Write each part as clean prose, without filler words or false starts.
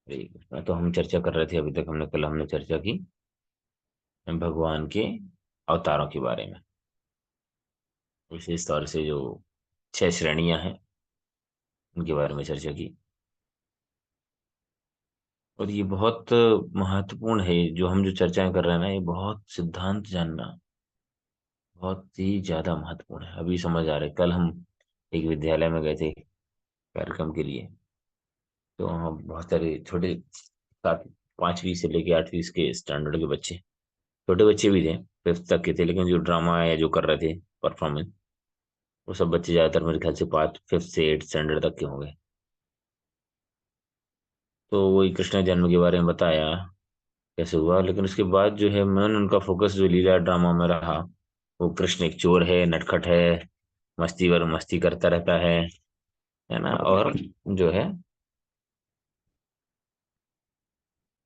ठीक है, तो हम चर्चा कर रहे थे अभी तक, कल हमने चर्चा की भगवान के अवतारों के बारे में। विशेष तौर से जो 6 श्रेणियां हैं उनके बारे में चर्चा की। और ये बहुत महत्वपूर्ण है, जो हम जो चर्चाएं कर रहे हैं ना, ये बहुत सिद्धांत जानना बहुत ही ज्यादा महत्वपूर्ण है। अभी समझ आ रहा है, कल हम एक विद्यालय में गए थे कार्यक्रम के लिए। तो वहाँ बहुत सारे छोटे 5वीं से लेके 8वीं के स्टैंडर्ड के बच्चे, छोटे बच्चे भी थे, 5th तक के थे, लेकिन जो ड्रामा या जो कर रहे थे परफॉर्मेंस, वो सब बच्चे ज्यादातर मेरे ख्याल से 5th से 8th स्टैंडर्ड तक के होंगे। तो वही कृष्ण जन्म के बारे में बताया कैसे हुआ, लेकिन उसके बाद जो है मैंने उनका फोकस जो लीला ड्रामा में रहा, वो कृष्ण एक चोर है, नटखट है, मस्ती वर मस्ती करता रहता है ना, और जो है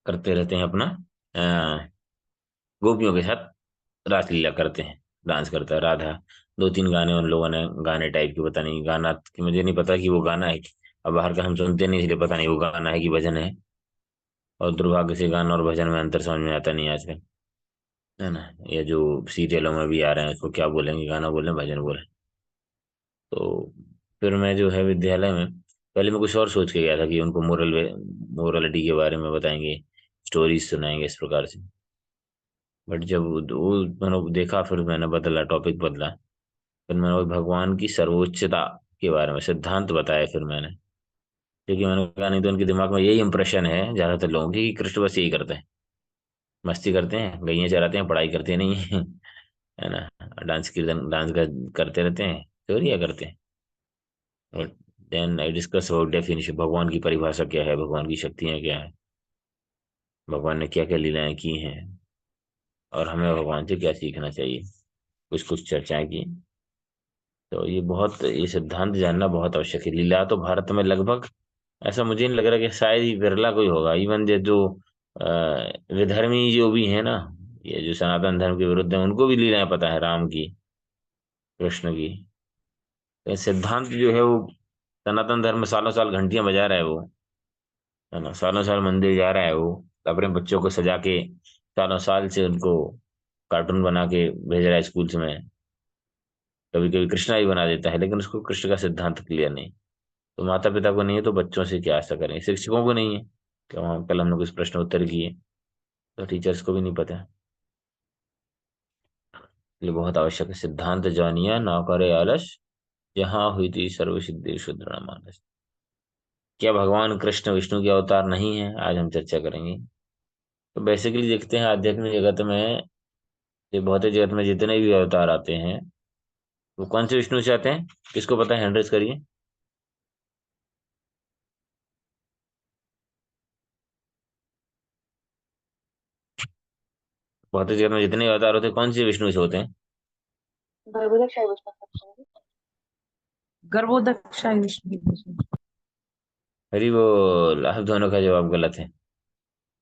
करते रहते हैं अपना गोपियों के साथ रासलीला करते हैं, डांस करता है राधा। 2-3 गाने उन लोगों ने गाने टाइप के, पता नहीं गाना कि मुझे नहीं पता कि वो गाना है अब बाहर का हम सुनते नहीं, इसलिए पता नहीं वो गाना है कि भजन है। और दुर्भाग्य से गाना और भजन में अंतर समझ में आता नहीं आजकल, है ना। ये जो सीरियलों में भी आ रहे हैं, उसको क्या बोलेंगे, गाना बोले भजन बोले। तो फिर मैं जो है विद्यालय में, पहले मैं कुछ और सोच के गया था कि उनको मोरलिटी के बारे में बताएंगे, स्टोरीज सुनाएंगे इस प्रकार से। बट जब वो मैंने देखा, फिर मैंने बदला, टॉपिक बदला। फिर मैंने वो भगवान की सर्वोच्चता के बारे में सिद्धांत बताया फिर मैंने। क्योंकि मैंने कहा नहीं तो उनके दिमाग में यही इंप्रेशन है ज्यादातर लोगों की, कि कृष्ण बस यही करते हैं, मस्ती करते हैं, गैया चराते हैं, पढ़ाई करते नहीं हैं, है ना, डांस कीर्तन करते रहते हैं, चोरियाँ करते हैं। और then I discuss about definition, भगवान की परिभाषा क्या है, भगवान की शक्तियाँ क्या है, भगवान ने क्या क्या लीलाएं की हैं, और हमें भगवान से क्या सीखना चाहिए। कुछ कुछ चर्चाएं की। तो ये सिद्धांत जानना बहुत आवश्यक है। लीला तो भारत में लगभग, ऐसा मुझे नहीं लग रहा कि शायद ही विरला कोई होगा। इवन ये जो अ, विधर्मी जो भी है ना, ये जो सनातन धर्म के विरुद्ध है, उनको भी लीलाएं पता है राम की, कृष्ण की। तो सिद्धांत जो है वो, सनातन धर्म में सालों साल घंटियां बजा रहा है वो, है ना, सालों साल मंदिर जा रहा है वो, अपने बच्चों को सजा के, सालों साल से उनको कार्टून बना के भेज रहा है स्कूल्स में। कभी कभी कृष्णा भी बना देता है, लेकिन उसको कृष्ण का सिद्धांत क्लियर नहीं। तो माता पिता को नहीं है तो बच्चों से क्या आशा करें, शिक्षकों को नहीं है। क्या वहाँ कल हम लोग इस प्रश्न उत्तर किए, तो टीचर्स को भी नहीं पता है। इसलिए बहुत आवश्यक है, सिद्धांत जानिया ना करे आलस, जहाँ हुई थी सर्व सिद्धि शुद्र मानस। क्या भगवान कृष्ण विष्णु के अवतार नहीं है, आज हम चर्चा करेंगे। तो बेसिकली देखते हैं आध्यात्मिक जगत में, ये भौतिक जगत में जितने भी अवतार आते हैं, वो कौन से विष्णु से आते हैं, किसको पता है, हैंड रेज करिए। भौतिक जगत में जितने भी अवतार होते हैं, कौन से विष्णु से होते हैं। गर्भोदक गर्भोदक्षाय विष्णु। हरी बोल, आप दोनों का जवाब गलत है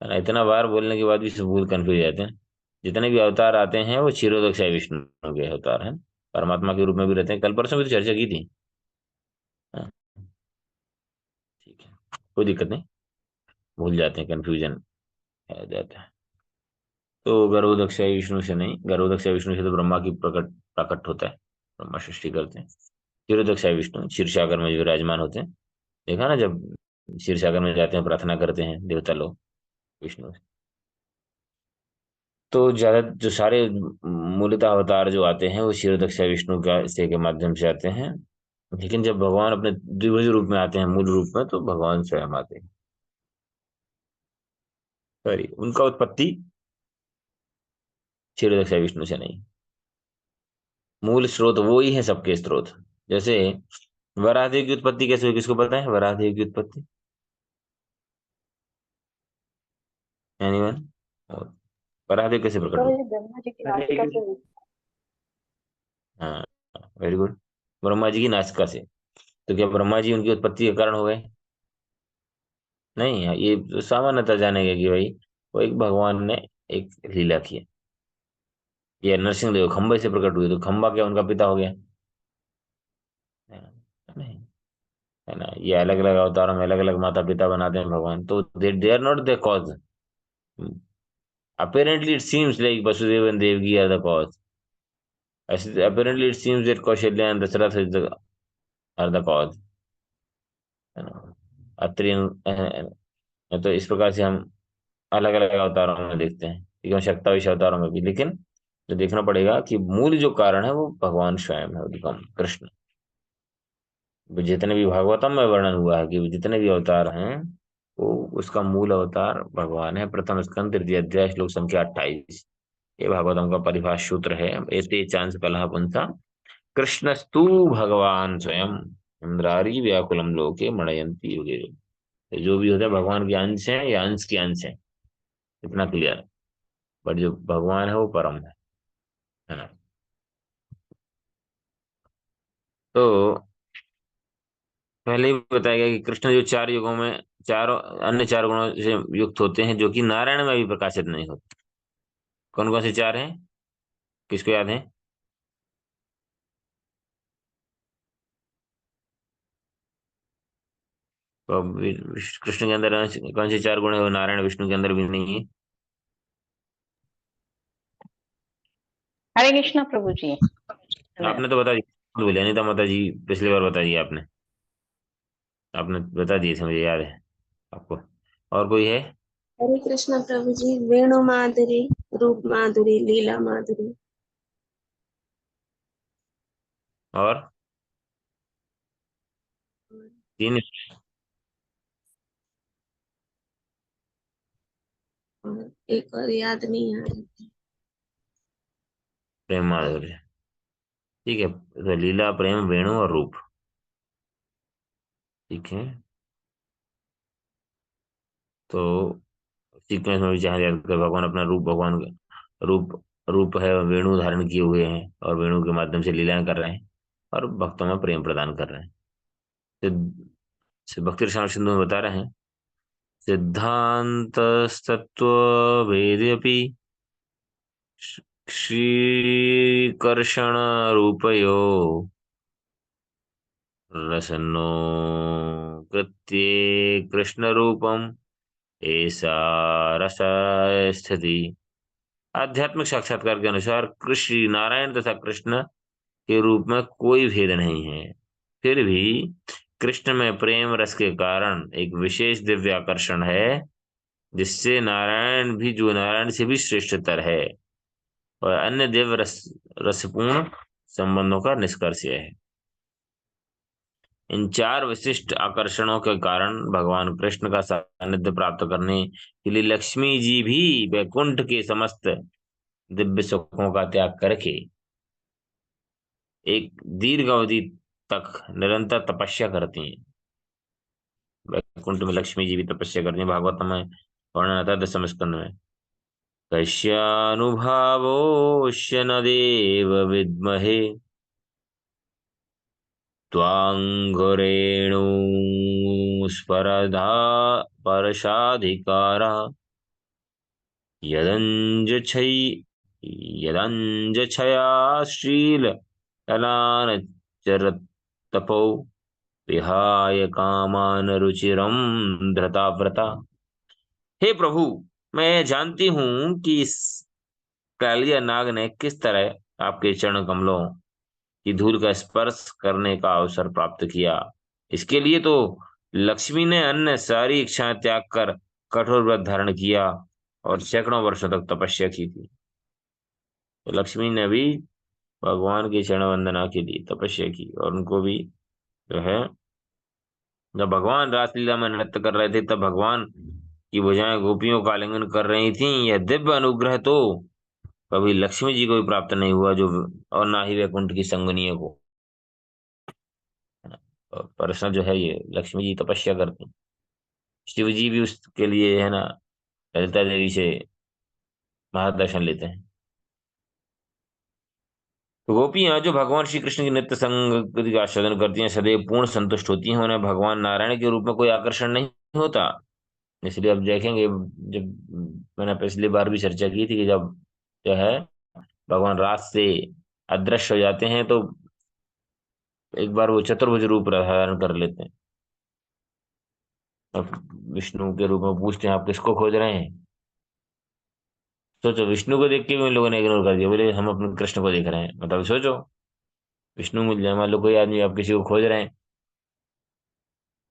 ना। इतना बार बोलने के बाद भी सब भूल कंफ्यूज जाते हैं। जितने भी अवतार आते हैं वो क्षीरोदक विष्णु के अवतार हैं, परमात्मा के रूप में भी रहते हैं। कल परसों भी तो चर्चा की थी। हाँ, ठीक है, कोई दिक्कत नहीं, भूल जाते हैं, कंफ्यूजन आ जाता है। तो गर्भोदक विष्णु से नहीं, गर्भोदक विष्णु से तो ब्रह्मा की प्रकट प्रकट होता है, ब्रह्मा सृष्टि करते हैं। क्षीरोदक विष्णु क्षीर सागर में जो विराजमान होते हैं, देखा ना, जब क्षीर सागर में जाते हैं प्रार्थना करते हैं देवता लोग विष्णु। तो ज्यादा जो सारे मूलतः अवतार जो आते हैं वो क्षीरोदक्ष विष्णु का से के माध्यम से आते हैं। लेकिन जब भगवान अपने द्विभुज रूप में आते हैं, मूल रूप में, तो भगवान स्वयं आते हैं। सॉरी, उनका उत्पत्ति क्षीरोदक्ष विष्णु से नहीं, मूल स्रोत वो ही है, सबके स्रोत। जैसे वराहदेव की उत्पत्ति कैसे हुई, किसको पता है वराहदेव की उत्पत्ति, एनीवन। और वराहदेव कैसे प्रकट तो हुई। ये ब्रह्मा जी की नासिका से हुई। हाँ, वेरी गुड, ब्रह्मा जी की नासिका से। तो क्या ब्रह्मा जी उनकी उत्पत्ति के कारण हो गए, नहीं। ये तो सामान्यतः जानेगा कि भाई वो एक भगवान ने एक लीला की है। ये नरसिंह देव खंबे से प्रकट हुए, तो खंबा क्या उनका पिता हो गया, नहीं, है ना। ये अलग अलग अवतारों में अलग अलग माता पिता बनाते हैं भगवान, तो they are not the cause. Apparently it seems like Vasudev and Devaki are the cause. ऐसे apparently it seems that Kaushalya and Dasharath is the are the cause, है ना। अत्रि तो इस प्रकार से हम अलग अलग अवतारों में देखते हैं, ठीक है, शक्ताविश अवतारों में भी, लेकिन जो देखना पड़ेगा कि मूल जो कारण है वो भगवान स्वयं है, उद्गम कृष्ण। जितने भी भागवतम में वर्णन हुआ है कि जितने भी अवतार हैं, वो उसका मूल अवतार भगवान है। प्रथम स्कंद तृतीय अध्याय श्लोक संख्या 28, ये भागवतम का परिभाष सूत्र है। एते चांस कलह पुंसा कृष्णस्तु भगवान स्वयं इंद्रारी व्याकुलम लोके मणयंती युगे युगे। जो भी होता है भगवान के अंश है या अंश के अंश है, इतना क्लियर है। बट जो भगवान है वो परम है ना। तो पहले ही बताया गया कि कृष्ण जो चार युगों में चारों अन्य चार गुणों से युक्त होते हैं, जो कि नारायण में भी प्रकाशित नहीं होते। कौन कौन से चार हैं, किसको याद है? तो कृष्ण के अंदर कौन से चार गुण है वो नारायण विष्णु के अंदर भी नहीं है? हरे कृष्णा प्रभु जी। आपने तो बता दिया, बोलिया नहीं था माता जी, पिछली बार बता दिया आपने। आपने बता दिए थे, मुझे याद है आपको। और कोई है? हरे कृष्ण प्रभु जी। वेणु माधुरी, रूप माधुरी, लीला माधुरी। और और तीन? और एक और याद नहीं आ रहा। प्रेम माधुर्य, ठीक है। तो लीला प्रेम वेणु और रूप, ठीक है। तो सीक्वेंस में भी जहाँ याद कर, भगवान अपना रूप, भगवान का रूप, रूप है वेणु धारण किए हुए हैं और वेणु के माध्यम से लीलाएं कर रहे हैं और भक्तों में प्रेम प्रदान कर रहे हैं। भक्ति रसायन सिंधु में बता रहे हैं, सिद्धांत तत्व भेदयपि श्रीकर्षण रूपयो रसनो कृत्ये कृष्ण रूपम ऐसा रस स्थिति। आध्यात्मिक साक्षात्कार के अनुसार कृष्ण नारायण तथा कृष्ण के रूप में कोई भेद नहीं है, फिर भी कृष्ण में प्रेम रस के कारण एक विशेष दिव्य आकर्षण है, जिससे नारायण भी, जो नारायण से भी श्रेष्ठतर है, और अन्य दिव्य रसपूर्ण संबंधों का निष्कर्ष यह है। इन चार विशिष्ट आकर्षणों के कारण भगवान कृष्ण का सानिध्य प्राप्त करने के लिए लक्ष्मी जी भी वैकुंठ के समस्त दिव्य सुखों का त्याग करके एक दीर्घ अवधि तक निरंतर तपस्या करती हैं। वैकुंठ में लक्ष्मी जी भी तपस्या करती हैं, भागवत में वर्णन आता है 10वें स्कंद में। कश्यानुभावोऽस्य न देव विद्महे त्वाङ्घ्रेणुस्पर्धा परशाधिकारः यदञ्जच्छै यदञ्जच्छया श्रीललानचरतपौ विहाय कामान रुचिरं धृताव्रता। हे प्रभु, मैं जानती हूं कि इस कालिया नाग ने किस तरह आपके चरण कमलों की धूल का स्पर्श करने का अवसर प्राप्त किया। इसके लिए तो लक्ष्मी ने अन्य सारी इच्छाएं त्याग कर कठोर व्रत धारण किया और सैकड़ों वर्षों तक तपस्या की थी। तो लक्ष्मी ने भी भगवान की चरण वंदना के लिए तपस्या की, और उनको भी जो है, जब भगवान रासलीला में नृत्य कर रहे थे तब भगवान की भुजाएं गोपियों का आलिंगन कर रही थीं। यह दिव्य अनुग्रह तो कभी लक्ष्मी जी को भी प्राप्त नहीं हुआ, जो और ना ही वैकुंठ की संगनियों को, है ना। और प्रश्न जो है, ये लक्ष्मी जी तपस्या करती हैं, शिव जी भी उसके लिए, है ना, ललिता देवी से महादर्शन लेते हैं। तो गोपियां जो भगवान श्री कृष्ण की नित्य संगति का आस्वादन करती हैं, सदैव पूर्ण संतुष्ट होती हैं, उन्हें भगवान नारायण के रूप में कोई आकर्षण नहीं होता। इसलिए अब देखेंगे, जब मैंने पिछली बार भी चर्चा की थी कि जब जो है भगवान रात से अदृश्य हो जाते हैं, तो एक बार वो चतुर्भुज रूप धारण कर लेते हैं। अब विष्णु के रूप में पूछते हैं आप किसको खोज रहे हैं। सोचो, विष्णु को देख के भी उन लोगों ने इग्नोर कर दिया, बोले हम अपने कृष्ण को देख रहे हैं। मतलब सोचो, विष्णु मिल जाए, मान लो कोई आदमी आप किसी को खोज रहे हैं,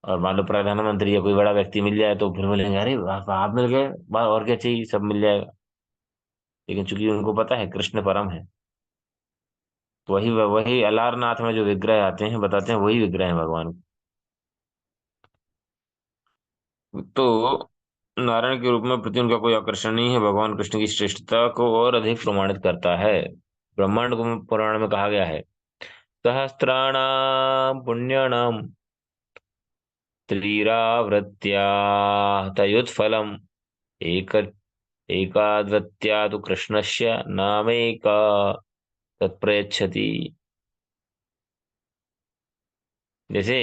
और मान लो प्रधानमंत्री या कोई बड़ा व्यक्ति मिल जाए, तो फिर बोलेंगे अरे आप मिल गए, वाह, और क्या चाहिए, सब मिल जाएगा। लेकिन चूंकि उनको पता है कृष्ण परम है, तो वही वही अलारनाथ में जो विग्रह आते हैं, बताते हैं वही विग्रह है भगवान। तो नारायण के रूप में प्रति उनका कोई आकर्षण नहीं है, भगवान कृष्ण की श्रेष्ठता को और अधिक प्रमाणित करता है। ब्रह्मांड को पुराण में कहा गया है, सहस्त्राणाम पुण्याणाम त्रिरावृत्या तयुत्फलम् एक एकाद्वत्या तु कृष्णस्य नामेका तत्प्रयच्छति। जैसे,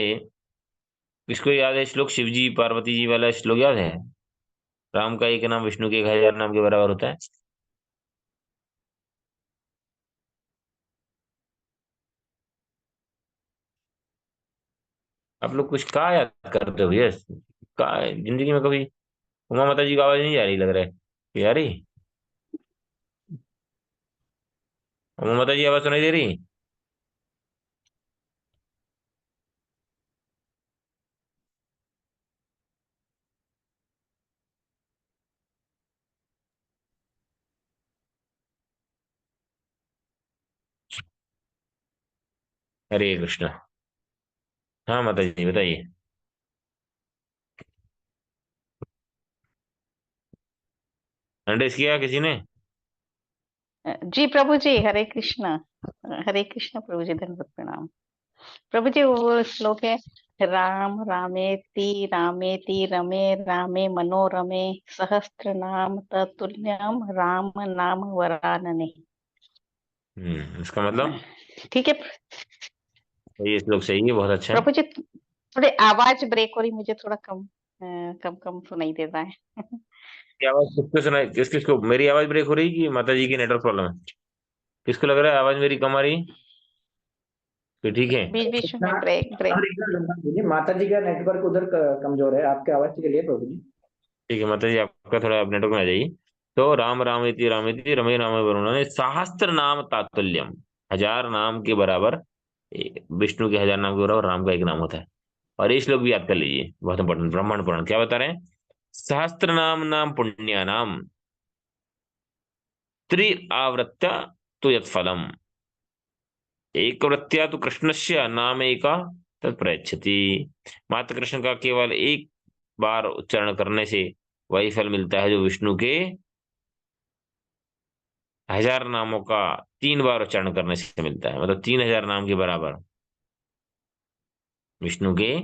किसको याद है श्लोक, शिव जी पार्वती जी वाला श्लोक याद है? राम का एक नाम विष्णु के 1000 नाम के बराबर होता है। आप लोग कुछ कहा याद करते हो भैया? कहा जिंदगी में कभी उमा माता जी की आवाज नहीं आ रही, लग रहा है कि आ रही? उमा माता जी आवाज सुनाई दे रही? हरे कृष्ण। हाँ माता जी बताइए। अंडे किया किसी ने? जी प्रभु जी, हरे कृष्ण। हरे कृष्ण प्रभु जी, धन्यवाद प्रणाम। प्रभु जी, वो श्लोक है, राम रामेति रमे रामे मनोरमे सहस्त्र नाम तत्तुल्यम राम नाम वरानने। इसका मतलब? ठीक है ये श्लोक सही है, बहुत अच्छा है। प्रभु जी। थोड़ी आवाज ब्रेक हो रही, मुझे थोड़ा कम कम कम सुनाई दे रहा है। क्या आवाज किसको सुनाई, किस किसको मेरी आवाज ब्रेक हो रही कि माता जी की नेटवर्क प्रॉब्लम है? किसको लग रहा है आवाज मेरी कम आ रही कि ठीक है? बीच बीच अच्छा, में ब्रेक ब्रेक। और एक बार गंगा जी, माता जी का नेटवर्क उधर कमजोर है, आपके आवाज के लिए प्रभु जी। ठीक है माता जी, आपका थोड़ा आप नेटवर्क में आ जाइए। तो राम रामेति रमे रामे वरुण ने सहस्त्र नाम तातुल्यम, 1000 नाम के बराबर, विष्णु के 1000 नाम के बराबर राम का एक नाम होता है। और ये श्लोक भी याद कर लीजिए, बहुत इंपॉर्टेंट। ब्रह्मांड पुराण क्या बता रहे हैं? सहस्त्र नाम नाम पुण्य नाम त्रि आवृत्त तो यत्फलम एक वृत्तिया तो कृष्णस्य नाम एका तत्प्रयच्छति। मात्र कृष्ण का केवल एक बार उच्चारण करने से वही फल मिलता है जो विष्णु के 1000 नामों का 3 बार उच्चारण करने से मिलता है। मतलब 3000 नाम के बराबर विष्णु के,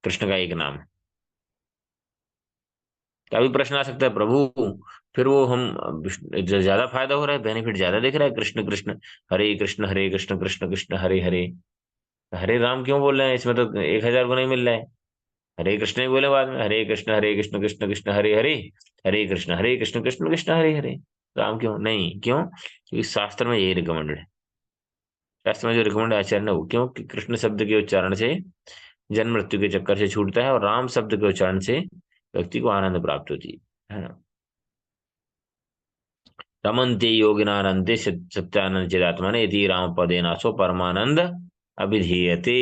कृष्ण का एक नाम। अभी प्रश्न आ सकता है, प्रभु फिर वो हम ज्यादा फायदा हो रहा है, बेनिफिट ज्यादा दिख रहा है, कृष्ण कृष्ण हरे कृष्ण कृष्ण कृष्ण हरे हरे, हरे राम क्यों बोल रहे हैं? इसमें तो 1000 गुना ही मिल रहा है। हरे कृष्ण ही बोले बाद में, हरे कृष्ण कृष्ण कृष्ण हरे हरे, हरे कृष्ण कृष्ण कृष्ण हरे हरे। राम क्यों नहीं? क्यों? क्योंकि शास्त्र में यही रिकमेंडेड है। शास्त्र में जो रिकमेंड आचार्य ने, वो क्यों कि कृष्ण शब्द के उच्चारण से जन्म मृत्यु के चक्कर से छूटता है, और राम शब्द के उच्चारण से व्यक्ति को आनंद प्राप्त होती है ना। रमन्ते योगिनानंदे सत्यानंद चिदात्मने यदि राम पदे नासो परमानंद अभिधीयते।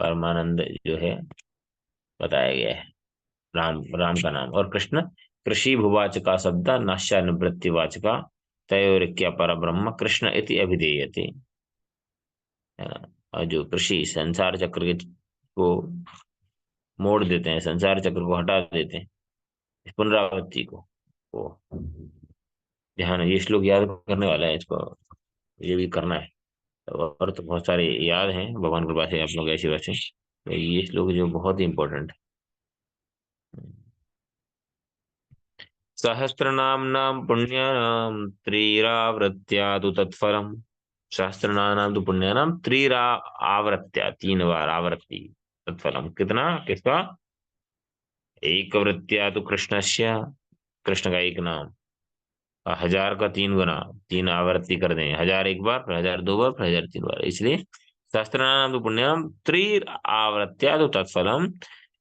परमानंद जो है बताया गया है, राम राम का नाम। और कृष्ण कृषि भुवाच का शब्द नाश्या निवृत्तिवाच का तयोरिक्या पर ब्रह्म कृष्ण इति अभिधेयते, है ना। और जो कृषि संसार चक्र के को मोड़ देते हैं, संसार चक्र को हटा देते हैं, इस पुनरावृत्ति को, वो ध्यान, ये श्लोक याद करने वाला है इसको, ये भी करना है। और तो बहुत सारे याद हैं भगवान कृपा से आप लोग ऐसे वैसे, तो ये श्लोक जो बहुत ही इंपॉर्टेंट है। सहस्रनाम्नां पुण्यानां त्रिरावृत्या तु तत्फलम्। सहस्रनाम तो पुण्यानाम त्रिरा आवृत्या, 3 बार आवृत्ति, तत्फलम कितना किसका? एक वृत्तिया तो कृष्णस्य, कृष्ण का एक नाम। और 1000 का 3 गुना, 3 आवृत्ति कर दें, 1000 एक बार, फिर 1000 2 बार, फिर 1000 3 बार, इसलिए शास्त्राणां तु पुण्यम त्रिआवर्त्या तु तत्फलम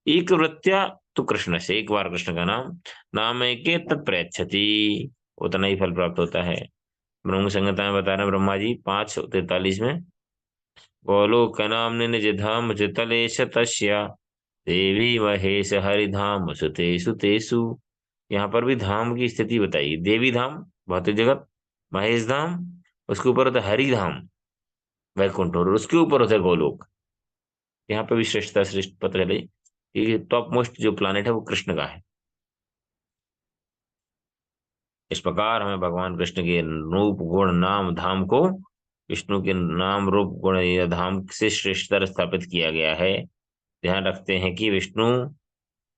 एक वृत्त्या तो कृष्ण से, एक बार कृष्ण का नाम नाम है कि तत्प्रयच्छति, उतना ही फल प्राप्त होता है। ब्रह्म संहिता में बता रहे हैं ब्रह्मा जी 5:43 में, गोलोकनाम्नि निज धाम चितलेश तस्य देवी महेश हरिधाम सुतेषु तेषु। यहाँ पर भी धाम की स्थिति बताई, देवी धाम भौतिक जगत, महेश धाम, उसके ऊपर होता है हरि धाम वैकुंठ, और उसके ऊपर होता है गोलोक। यहाँ पे भी श्रेष्ठता श्रेष्ठ पता चले कि टॉप मोस्ट जो प्लानिट है वो कृष्ण का है। इस प्रकार हमें भगवान कृष्ण के रूप गुण नाम धाम को विष्णु के नाम रूप गुण या धाम से श्रेष्ठतर स्थापित किया गया है। ध्यान रखते हैं कि विष्णु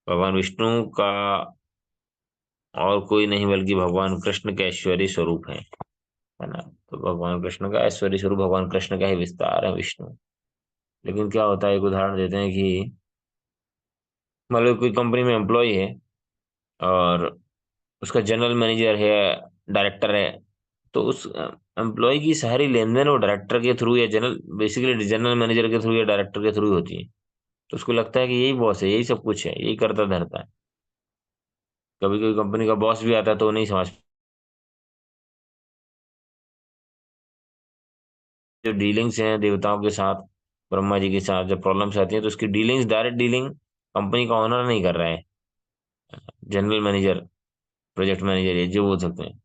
भगवान विष्णु का और कोई नहीं बल्कि भगवान कृष्ण के ऐश्वर्य स्वरूप है ना। तो भगवान कृष्ण का ऐश्वर्य स्वरूप भगवान कृष्ण का ही विस्तार है विष्णु। लेकिन क्या होता है, एक उदाहरण देते हैं कि मतलब कोई कंपनी में एम्प्लॉय है और उसका जनरल मैनेजर है, डायरेक्टर है, तो उस एम्प्लॉय की सारी लेन देन वो डायरेक्टर के थ्रू या जनरल बेसिकली जनरल मैनेजर के थ्रू या डायरेक्टर के थ्रू होती है। तो उसको लगता है कि यही बॉस है, यही सब कुछ है, यही करता धरता है। कभी कभी कंपनी का बॉस भी आता है तो वो नहीं समझ, जो डीलिंग्स हैं देवताओं के साथ, ब्रह्मा जी के साथ जब प्रॉब्लम्स आती हैं तो उसकी डीलिंग्स डायरेक्ट डीलिंग कंपनी का ओनर नहीं कर रहा है, जनरल मैनेजर, प्रोजेक्ट मैनेजर, ये जो बोल सकते हैं,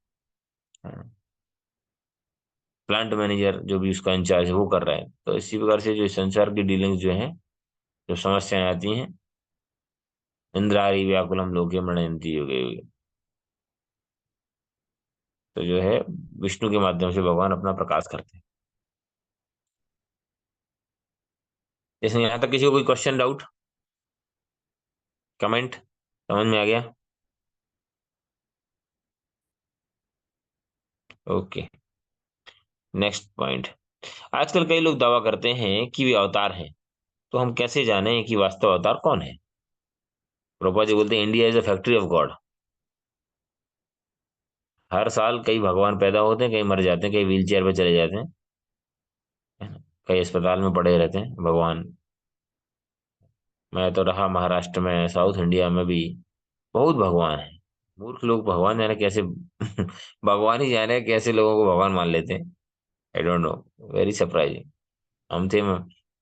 प्लांट मैनेजर जो भी उसका इंचार्ज है वो कर रहा है। तो इसी प्रकार से जो संसार की डीलिंग्स जो है, जो समस्याएं आती हैं, इंद्रारी व्याकुलम लोके मृणयन्ति युगे युगे, तो जो है विष्णु के माध्यम से भगवान अपना प्रकाश करते हैं। जैसे यहाँ तक किसी को कोई क्वेश्चन डाउट कमेंट समझ में आ गया? Okay, next point. आजकल कई लोग दावा करते हैं कि वे अवतार हैं, तो हम कैसे जाने कि वास्तव अवतार कौन है? प्रभुपाद जी बोलते हैं India is a factory of God. हर साल कई भगवान पैदा होते हैं, कई मर जाते हैं, कई व्हील चेयर पे चले जाते हैं, है ना? कई अस्पताल में पड़े रहते हैं भगवान। मैं तो रहा महाराष्ट्र में, साउथ इंडिया में भी बहुत भगवान है। मूर्ख लोग भगवान जाने कैसे भगवान ही जाने कैसे लोगों को भगवान मान लेते हैं। I don't know, very surprising. हम थे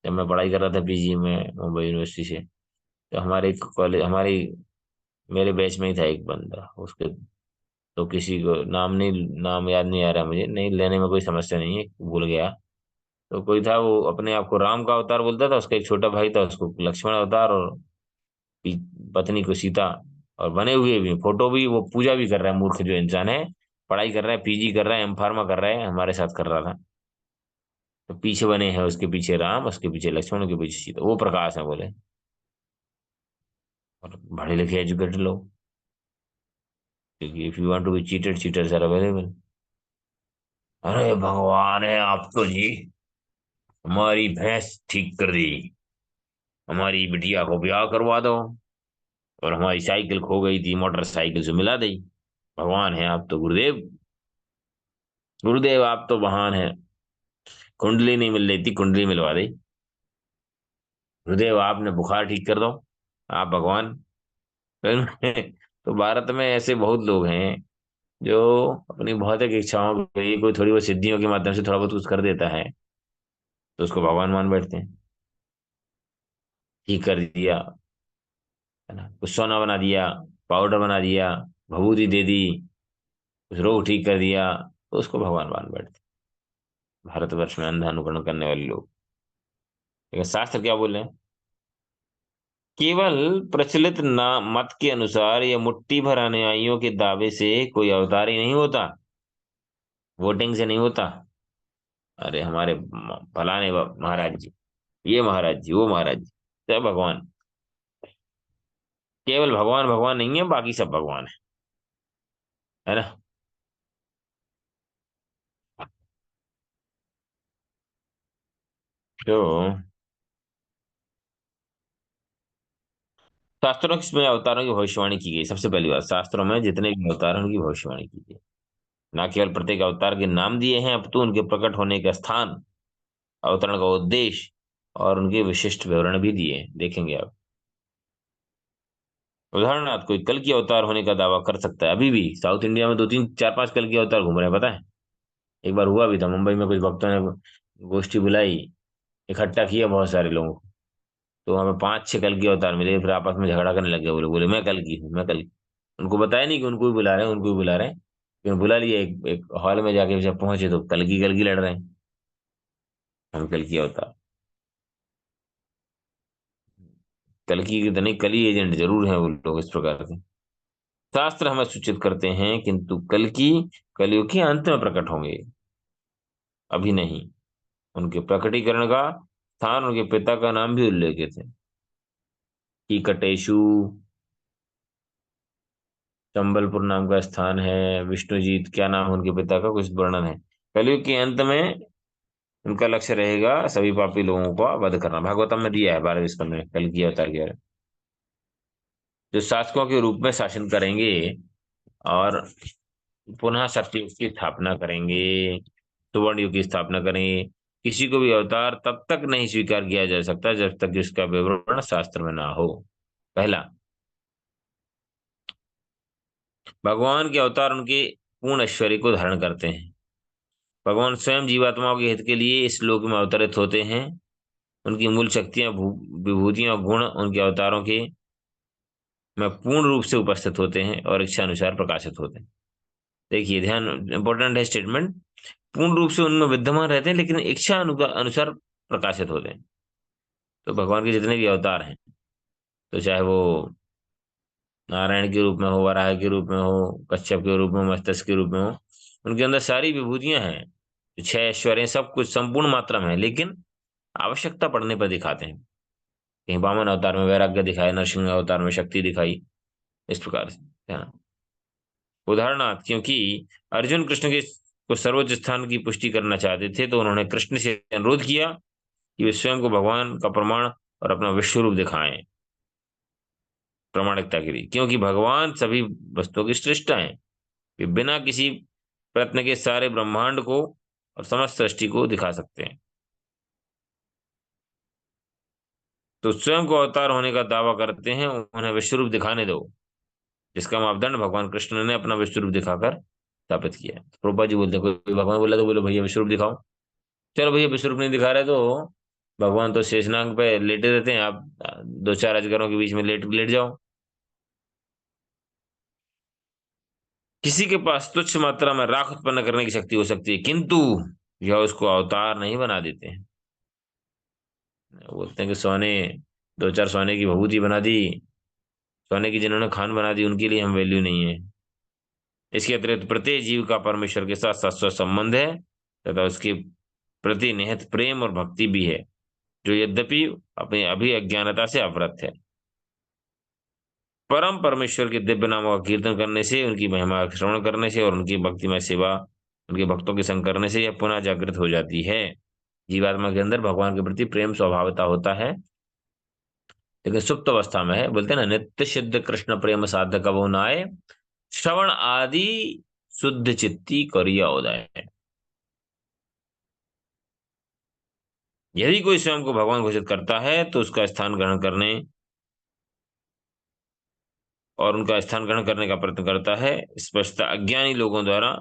जब मैं पढ़ाई कर रहा था पीजी में मुंबई यूनिवर्सिटी से, तो हमारे कॉलेज हमारी मेरे बैच में ही था एक बंदा, उसके तो किसी को नाम नहीं, नाम याद नहीं आ रहा मुझे, नहीं लेने में कोई समस्या नहीं है, भूल गया। तो कोई था वो अपने आप को राम का अवतार बोलता था, उसका एक छोटा भाई था उसको लक्ष्मण अवतार, और पत्नी को सीता, और बने हुए भी फोटो भी, वो पूजा भी कर रहा है, मूर्ख जो इंसान है, पढ़ाई कर रहा है, पीजी कर रहा है, एम फार्मा कर रहा है, हमारे साथ कर रहा था। तो पीछे बने हैं, उसके पीछे राम, उसके पीछे लक्ष्मण, उसके पीछे सीता, वो प्रकाश है बोले। और पढ़े लिखे एजुकेटेड लोग, क्योंकि if you want to be cheated, cheaters are available. अरे भगवान है आप तो जी, हमारी भैंस ठीक कर दी, हमारी बिटिया को ब्याह करवा दो, और हमारी साइकिल खो गई थी, मोटरसाइकिल से मिला दी। भगवान है आप तो, गुरुदेव, गुरुदेव आप तो महान है। कुंडली नहीं मिल रही थी, कुंडली मिलवा दी। गुरुदेव आपने बुखार ठीक कर दो, आप भगवान। तो भारत में ऐसे बहुत लोग हैं जो अपनी भौतिक इच्छाओं के लिए कोई थोड़ी बहुत सिद्धियों के माध्यम से थोड़ा बहुत कुछ कर देता है, तो उसको भगवान मान बैठते हैं। ठीक कर दिया, है ना, कुछ सोना बना दिया, पाउडर बना दिया, भभूति दे दी, कुछ रोग ठीक कर दिया, तो उसको भगवान मान बैठते हैं। भारतवर्ष में अंधा अनुकरण करने वाले लोग। लेकिन शास्त्र क्या बोल रहे हैं? केवल प्रचलित ना मत के अनुसार या मुट्ठी भर अनुयायियों के दावे से कोई अवतार ही नहीं होता, वोटिंग से नहीं होता। अरे हमारे फलाने महाराज जी, ये महाराज जी, वो महाराज जी, सब भगवान। केवल भगवान भगवान नहीं है, बाकी सब भगवान है ना। तो शास्त्रों में अवतारों की भविष्यवाणी की गई। सबसे पहली बात, शास्त्रों में जितने भी अवतार हैं उनकी भविष्यवाणी की गई। ना केवल प्रत्येक अवतार के नाम दिए हैं, अब तो उनके प्रकट होने का स्थान अवतरण का उद्देश्य और उनके विशिष्ट विवरण भी दिए, देखेंगे आप। उदाहरणार्थ कोई कल की अवतार होने का दावा कर सकता है। अभी भी साउथ इंडिया में 2 3 4 5 कल की अवतार घूम रहे हैं, पता है। एक बार हुआ भी था, मुंबई में कुछ भक्तों ने गोष्ठी बुलाई, इकट्ठा किया बहुत सारे लोगों को। तो वहां पे 5 6 कल की अवतार मिले, फिर आपस में झगड़ा करने लग गए, बोले बोले मैं कल की हूँ, मैं कल की। उनको बताया नहीं कि उनको भी बुला रहे हैं, उनको भी बुला रहे हैं। फिर बुला लिया, एक हॉल में जाके जब पहुंचे तो कल की लड़ रहे हैं, हम कल की अवतार। कल की तो नहीं, कली एजेंट जरूर है वो लोग, इस प्रकार के। शास्त्र हमें सूचित करते हैं किंतु कल की कलयुग के अंत में प्रकट होंगे, अभी नहीं। उनके प्रकटीकरण का स्थान, उनके पिता का नाम भी उल्लेखित है, कि कटेशु, चंबलपुर नाम का स्थान है। विष्णुजीत, क्या नाम है उनके पिता का, कुछ वर्णन है। कलयुग के अंत में उनका लक्ष्य रहेगा सभी पापी लोगों का वध करना। भागवतम में दिया है 12वें स्कंद में कल की अवतार के बारे में। जो शासकों के रूप में शासन करेंगे और पुनः सत्युग की स्थापना करेंगे, सुवर्ण युग की स्थापना करेंगे। किसी को भी अवतार तब तक नहीं स्वीकार किया जा सकता जब तक कि उसका विवरण शास्त्र में ना हो। पहला, भगवान के अवतार उनके पूर्ण ऐश्वर्य को धारण करते हैं। भगवान स्वयं जीवात्माओं के हित के लिए इस लोक में अवतरित होते हैं। उनकी मूल शक्तियां, विभूतियां और गुण उनके अवतारों के में पूर्ण रूप से उपस्थित होते हैं और इच्छा अनुसार प्रकाशित होते हैं। देखिए ध्यान, इंपॉर्टेंट है स्टेटमेंट। पूर्ण रूप से उनमें विद्यमान रहते हैं लेकिन इच्छा अनुसार प्रकाशित होते हैं। तो भगवान के जितने भी अवतार हैं, तो चाहे वो नारायण के रूप में हो, वराह के रूप में हो, कच्छप के रूप में हो, मत्स्य के रूप में हो, उनके अंदर सारी विभूतियां हैं। तो 6 ऐश्वर्य सब कुछ संपूर्ण मात्रा में है, लेकिन आवश्यकता पड़ने पर दिखाते हैं। कहीं वामन अवतार में वैराग्य दिखाया, नरसिंह अवतार में शक्ति दिखाई, इस प्रकार से है ना। उदाहरणार्थ क्योंकि अर्जुन कृष्ण के को सर्वोच्च स्थान की पुष्टि करना चाहते थे, तो उन्होंने कृष्ण से अनुरोध किया कि वे स्वयं को भगवान का प्रमाण और अपना विश्व रूप दिखाएं, प्रामाणिकता के लिए। क्योंकि भगवान सभी वस्तुओं की सृष्टा हैं, वे बिना किसी प्रयत्न के सारे ब्रह्मांड को और समस्त सृष्टि को दिखा सकते हैं। तो स्वयं को अवतार होने का दावा करते हैं, उन्हें विश्व रूप दिखाने दो, जिसका मापदंड भगवान कृष्ण ने अपना विश्व रूप दिखाकर स्थापित किया है। प्रभुपाद जी बोलते हैं, कोई भगवान बोला तो बोलो भैया विश्व रूप दिखाओ। चलो भैया विश्व रूप नहीं दिखा रहे तो भगवान तो शेषनाग पे लेटे रहते हैं, आप 2 4 अजगरों के बीच में लेट लेट जाओ। किसी के पास तुच्छ मात्रा में राख उत्पन्न करने की शक्ति हो सकती है, किंतु यह उसको अवतार नहीं बना देते हैं। बोलते हैं कि सोने 2 4 सोने की भभूति बना दी, सोने की जिन्होंने खान बना दी, उनके लिए हम वैल्यू नहीं है। इसके अतिरिक्त प्रत्येक जीव का परमेश्वर के साथ शाश्वत संबंध है तथा उसके प्रति निहित प्रेम और भक्ति भी है, जो यद्यपि अपनी अभी अज्ञानता से अवरत है। परम परमेश्वर के दिव्य नामों का कीर्तन करने से, उनकी महिमा का श्रवण करने से और उनकी भक्तिमय सेवा, उनके भक्तों के संग करने से यह पुनः जागृत हो जाती है। जीवात्मा के अंदर भगवान के प्रति प्रेम स्वभावता होता है, लेकिन सुप्त अवस्था में है। बोलते हैं ना, नित्य सिद्ध कृष्ण प्रेम साधक वो नाय, श्रवण आदि शुद्ध चित्ती करिया उदय। यदि कोई स्वयं को भगवान घोषित करता है तो उसका स्थान ग्रहण करने और उनका स्थान ग्रहण करने का प्रयत्न करता है, स्पष्टता अज्ञानी लोगों द्वारा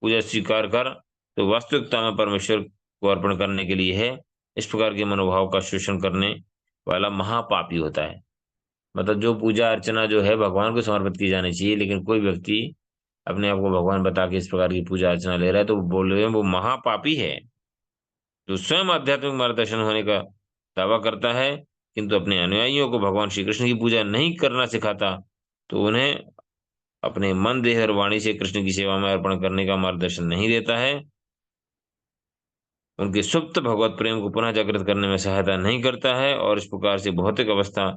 पूजा स्वीकार कर तो वास्तविकता में परमेश्वर को अर्पण करने के लिए है। इस प्रकार के मनोभाव का शोषण करने वाला महापापी होता है। मतलब जो पूजा अर्चना जो है भगवान को समर्पित की जानी चाहिए, लेकिन कोई व्यक्ति अपने आप को भगवान बता के इस प्रकार की पूजा अर्चना ले रहा है, तो वो बोल रहे हैं वो महापापी है। जो स्वयं आध्यात्मिक मार्गदर्शन होने का दावा करता है किंतु अपने अनुयायियों को भगवान श्री कृष्ण की पूजा नहीं करना सिखाता, तो उन्हें अपने मन, देह और वाणी से कृष्ण की सेवा में अर्पण करने का मार्गदर्शन नहीं देता है, उनके सुप्त भगवत प्रेम को पुनः जागृत करने में सहायता नहीं करता है और इस प्रकार से भौतिक अवस्था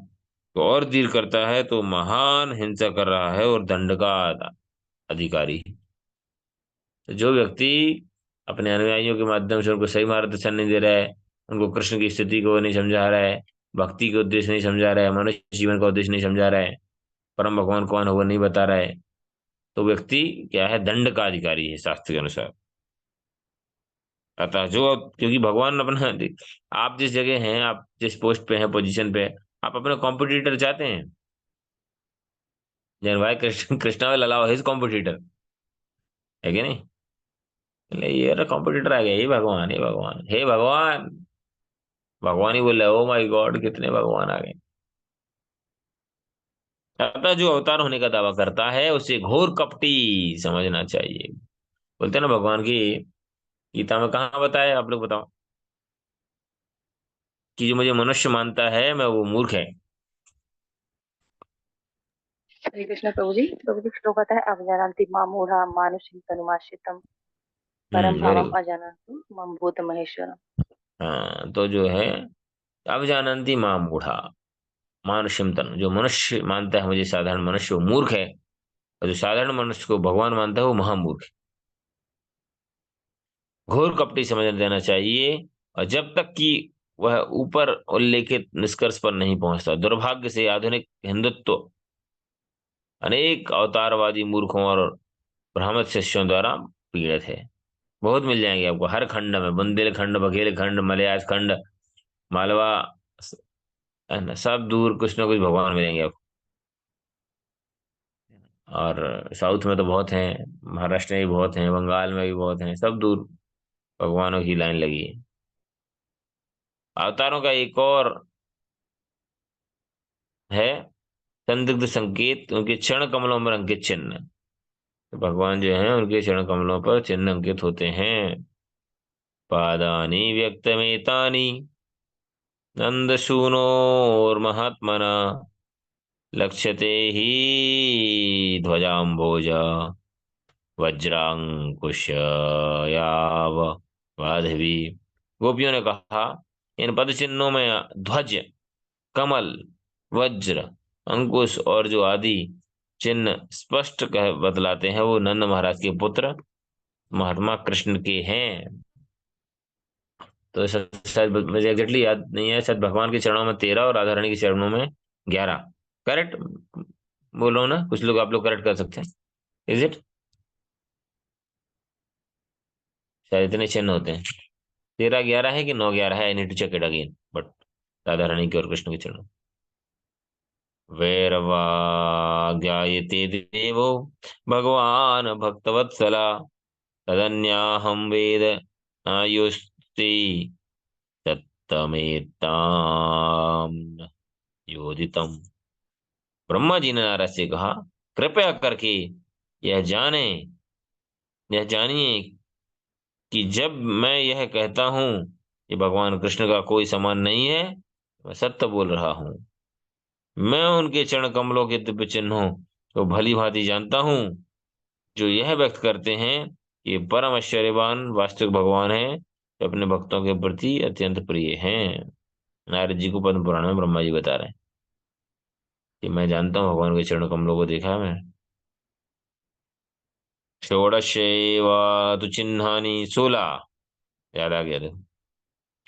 को और दीर्घ करता है, तो महान हिंसा कर रहा है और दंड का अधिकारी। तो जो व्यक्ति अपने अनुयायियों के माध्यम से उनको सही मार्गदर्शन नहीं दे रहा है, उनको कृष्ण की स्थिति को नहीं समझा रहा है, भक्ति के उद्देश्य नहीं समझा रहा है, मनुष्य जीवन का उद्देश्य नहीं समझा रहा है, परम भगवान कौन होगा नहीं बता रहा है, तो व्यक्ति क्या है, दंड का अधिकारी है शास्त्र के अनुसार। अतः जो, क्योंकि भगवान अपना, आप जिस जगह हैं, आप जिस पोस्ट पे हैं, पोजीशन पे, आप अपने कॉम्पिटिटर चाहते हैं। जैन भाई Krishna will allow his competitor, है कि नहीं? ये कॉम्पिटिटर आ गया, हे भगवान, हे भगवान, हे भगवान। भगवान ही बोल रहे, ओ माय गॉड, कितने भगवान आ गए। अतः जो अवतार होने का दावा करता है उसे घोर कपटी समझना चाहिए। बोलते हैं ना, भगवान की गीता में कहाँ बताया, आप लोग बताओ, कि जो मुझे मनुष्य मानता है मैं वो मूर्ख है। हरे कृष्ण प्रभु जी श्लोक आता है, अवजानन्ति मां मूढ़ा मानुषीं तनुमाश्रितम् परम वेरी भावम गुड। अजानन्तु मम भूत महेश्वरम। हाँ, तो जो है, अब जानती माँ मूढ़ा मानुष्यम तनु, जो मनुष्य मानता है मुझे साधारण मनुष्य, वो मूर्ख है। और जो साधारण मनुष्य को भगवान मानता है वो महामूर्ख है। घोर कपटी समझ देना चाहिए। और जब तक कि वह ऊपर उल्लेखित निष्कर्ष पर नहीं पहुंचता, दुर्भाग्य से आधुनिक हिंदुत्व अनेक अवतारवादी मूर्खों और भ्रामक शिष्यों द्वारा पीड़ित है। बहुत मिल जाएंगे आपको हर खंड में, बुंदेलखंड, बघेलखंड, मलयाच खंड, मालवा, है ना, सब दूर कुछ ना कुछ भगवान मिलेंगे आपको। और साउथ में तो बहुत हैं, महाराष्ट्र में भी बहुत हैं, बंगाल में भी बहुत हैं, सब दूर भगवानों की लाइन लगी है। अवतारों का एक और है संदिग्ध संकेत, उनके चरण कमलों पर अंकित चिन्ह। तो भगवान जो है उनके चरण कमलों पर चिन्ह अंकित होते हैं। पादानि व्यक्तमेतानि नंदसूनोर्महात्मना लक्ष्यते ही ध्वजाम्भोज वज्रांकुशयाव माधवी। गोपियों ने कहा, इन पद चिन्हों में ध्वज, कमल, वज्र, अंकुश और जो आदि चिन्ह स्पष्ट कह बतलाते हैं वो नंद महाराज के पुत्र महात्मा कृष्ण के हैं। तो शायद मुझे एग्जैक्टली याद नहीं है, शायद भगवान के चरणों में 13 और राधा रानी के चरणों में 11। करेक्ट बोलो ना, कुछ लोग, आप लोग करेक्ट कर सकते हैं। Is it? शायद इतने चिन्ह होते हैं। 13 11 है कि 9 11 है, I need to check it again, but Radha Rani के और कृष्ण के चरणों। वैरवा ज्ञायते देवो भगवान भक्तवत्सला तदन्याहं वेद आयुस्ति तत्तमेताम योदितम। ब्रह्मा जी ने नारद से कहा, कृपया करके यह जाने यह जानिए कि जब मैं यह कहता हूं कि भगवान कृष्ण का कोई समान नहीं है, मैं सत्य बोल रहा हूं। मैं उनके चरण कमलों के दिव्य चिन्हों को भली भांति जानता हूँ, जो यह व्यक्त करते हैं कि परम ऐश्वर्यवान वास्तविक भगवान है, जो अपने भक्तों के प्रति अत्यंत प्रिय हैं। नारद जी को पद्म पुराण में ब्रह्मा जी बता रहे हैं कि मैं जानता हूँ भगवान के चरण कमलों को, देखा है मैंने। षोडशैव तु चिन्हानि 16, याद आ गया देखो।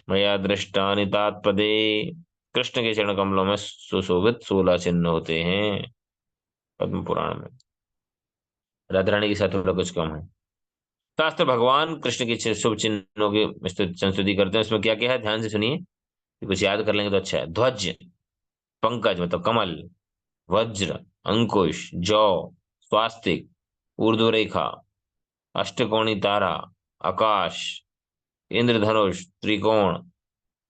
मया दृष्टानि तात्पदे, कृष्ण के चरण कमलों में सुशोभित 16 चिन्ह होते हैं पद्म पुराण में। राधा रानी के साथ थोड़ा कुछ कम है। शास्त्र भगवान कृष्ण के शुभ चिन्हों की संस्तुति करते हैं। उसमें क्या क्या है, ध्यान से सुनिए, कुछ याद कर लेंगे तो अच्छा है। ध्वज, पंकज मतलब कमल, वज्र, अंकुश, जौ, स्वास्तिक, ऊर्ध्व रेखा, अष्टकोणी तारा, आकाश, इंद्रधनुष, त्रिकोण,